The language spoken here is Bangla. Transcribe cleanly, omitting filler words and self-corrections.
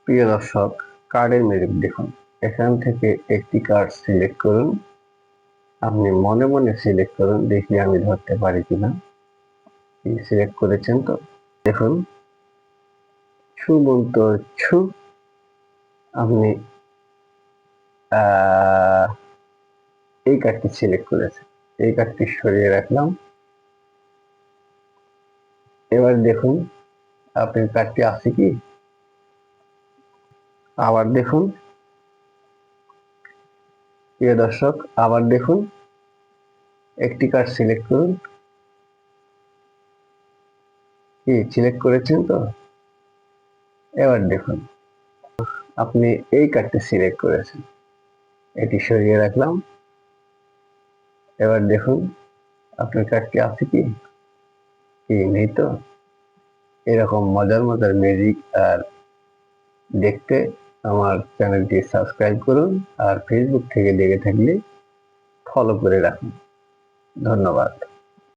প্রিয় দর্শক, কার্ডের মেরিট দেখুন। এখান থেকে একটি কার্ড সিলেক্ট করুন। আপনি মনে মনে সিলেক্ট করুন, দেখি আমি ধরতে পারি কিনা। সিলেক্ট করেছেন তো? দেখুন, সুমন্ত ছু। আপনি এই কার্ডটি সিলেক্ট করেছেন, এই কার্ডটি সরিয়ে রাখলাম। এবার দেখুন আপনার কার্ডটি আছে কি। আবার দেখুন প্রিয় দর্শক, আবার দেখুন, একটি কার্ড সিলেক্ট করুন। কি সিলেক্ট করেছেন তো? এবার দেখুন আপনি এই কার্ডটি সিলেক্ট করেছেন, এটি সরিয়ে রাখলাম। এবার দেখুন আপনার কার্ডটি আছে কি, নেই তো? এরকম মজার মজার ম্যাজিক আর দেখতে আমার চ্যানেলটি সাবস্ক্রাইব করুন, আর ফেসবুক থেকে দেখে থাকলে ফলো করে রাখুন। ধন্যবাদ।